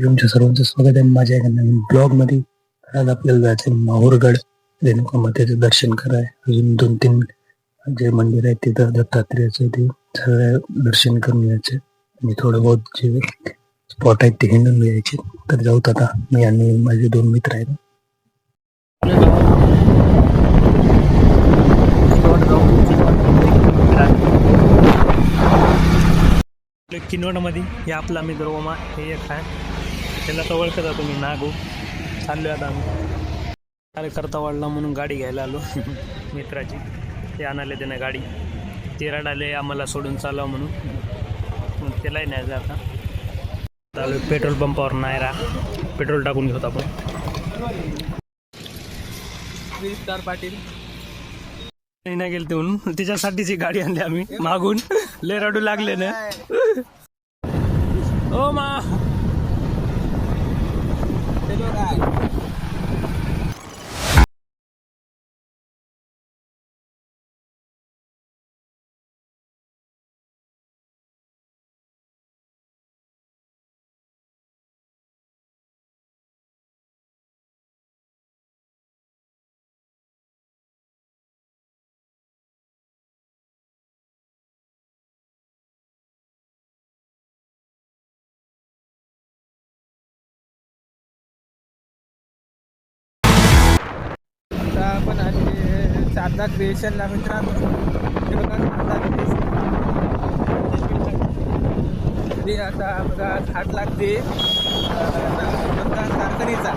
तुमच्या सर्वांचं स्वागत आहे माझ्या एका नवीन ब्लॉग मध्ये. आज आपल्याला जायचं माहूरगड रेणुका मातेचं दर्शन कराय. अजून 2-3 जे मंदिर आहे तिथं दत्तात्रेयाचं ते सगळं दर्शन करून यायचे आणि थोडं बहुत जे स्पॉट आहेत ते हिंडून घ्यायचे. तर जाऊत आता मी आणि माझे 2 मित्र आहेत. किनवडमध्ये हे आपला मित्र ओमा हे एक आहे, त्याला तर ओळखत तुम्ही नागू. चाललो आता आम्ही कार्यकर्ता वाढला म्हणून गाडी घ्यायला आलो मित्राची. ते आणाले त्यानं गाडी, ते रडाले आम्हाला सोडून चालव म्हणून, मग त्यालाही नाही जात. आता चालू पेट्रोल पंपावर नाही राहा, पेट्रोल टाकून घेतो आपण. 3 स्टार पाटील नाही गेल ते म्हणून त्याच्यासाठीची गाडी आणली आम्ही मागून. लय रडू लागले ना ओ मा. आता आपण आले शारदा क्रिएशनला मित्रांनो. हे बघा शारदा क्रिएशन. आता बघा घाट लागते कारखानीचा.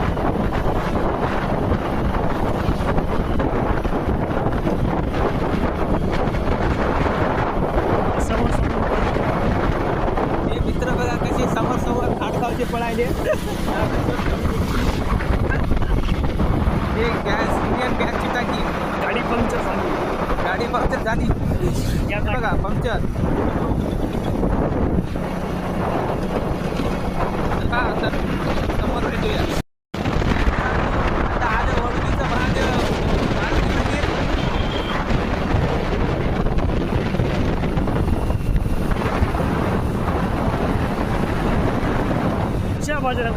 हे मित्र बघा कसे समोर समोर घाटगावचे पळायले. हे गॅस इंडियन गॅसची टाकी. गाडी पंक्चर झाली, गाडी पंक्चर झाली. हे बघा पंक्चर. हा तर समोर भेटूया. आता आलं वडुकीचं महादेव मंदिर. च्या बाजारात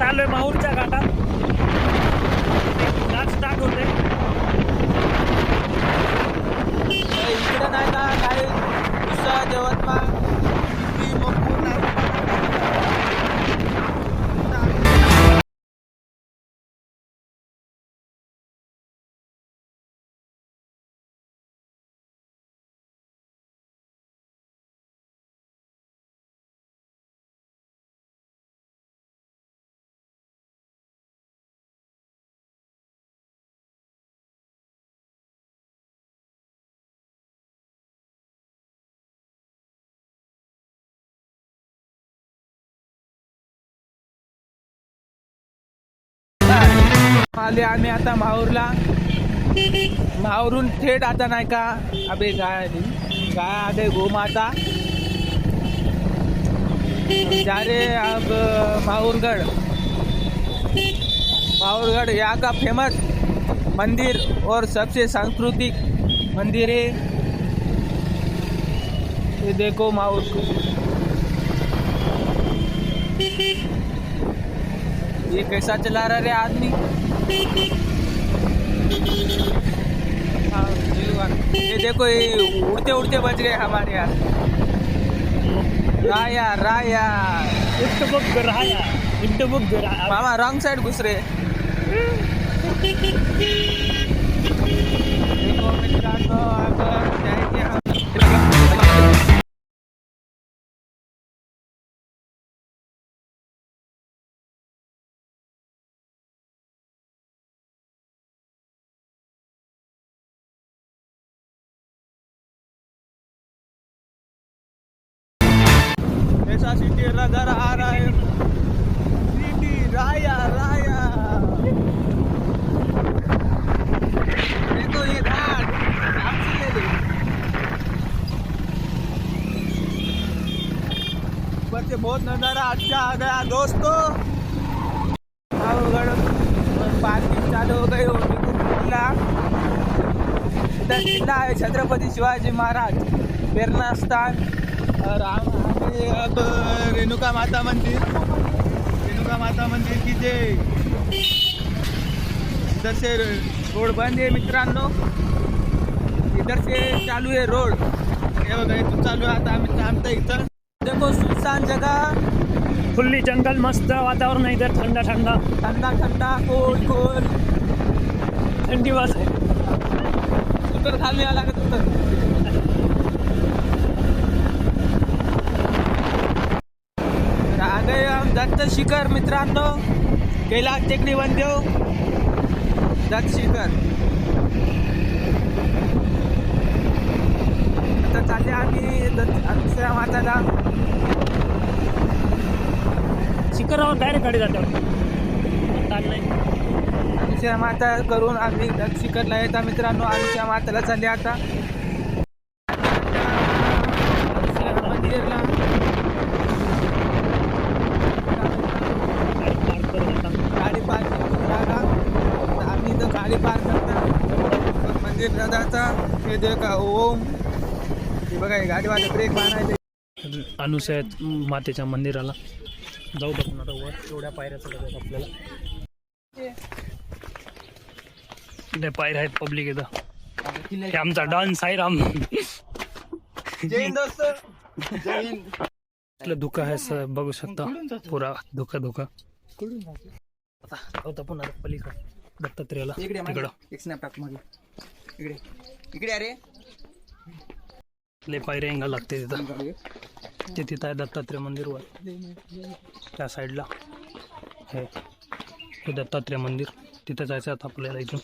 आलोय माहूरच्या घाटात. स्टार्ट होते इकडे नाही का काय दुसरं यवतमाळ आले आम्ही आता माहूरला. माहूरून थेट आता नाही का अबे गाय आगे गोमाता जा रहे अब माहूरगढ़. माहूरगढ़ यहाँ का फेमस मंदिर और सबसे सांस्कृतिक मंदिर है. ये देखो माहौल को ये कैसा चला रहा रे आदमी। हाँ, ये देखो ये उड़ते उड़ते बच गए हमारे यार। राया राया मामा रॉन्ग साइड घुस रहे। देखो मित्रांनो अब जाएंगे हम। ऐसा सिटी नजर आ रहा है, सिटी राया राया। देखो ये घाट ध्यान से ले लो। ऊपर से बहुत नजारा अच्छा आ गया दोस्तों। पार्किंग चालू हो गई होगी किल्ला। इधर किल्ला है छत्रपति शिवाजी महाराज प्रेरणा स्थान। और हमें अब रेणुका माता मंदिर की जय। इधर से रोड बंद है मित्रांनो, इधर से चालू है रोड। हे बघा इथून चालू आहे आता आम्ही थांबतो इथं। देखो सुनसान जगह, खुली जंगल, मस्त वातावरण आहे इधर, ठंडा ठंडा ठंडा ठंडा कोल कोल थंडी वास आहे. उतर खाली आला का उतर। आ गए हम दत्त शिखर मित्रांनो, कैलाश टेकडी वनदेव दत्त शिखर। आता चालले आम्ही अक्षरा माताला। शिखरावर डायरेक्ट गाडी जाते ताण नाही. अक्षरा माता करून आम्ही दत्त शिखरला येता मित्रांनो. अक्षरा माताला चालले आता मंदिरला. गाडी पार्क जागा आम्ही तर गाडी पार्क करता मंदिर जाता. हे देखा ओम, हे बघा हे गाडीवाले ब्रेक मारायचे. अनुसया मातेच्या मंदिराला जाऊ बघून आता वर एवढ्या पायऱ्या चढत आपल्याला. त्या पायऱ्या आहेत पब्लिक इथं. हे आमचा डॉन साईराम. जय हिंद दोस्त, जय हिंद. आपलं धुका आहे बघू शकता, पुरा धुका धुका. आता होता पुन्हा पलीकडे दत्तात्रेयाला तिकडं एक स्नॅप टाक मागे. इकडे इकडे अरे लय पायऱ्या हिंगा लागते तिथं. ते तिथं आहे दत्तात्रेय मंदिर वर त्या साईडला. हे दत्तात्रेय मंदिर तिथं जायचं आता आपल्याला इथून.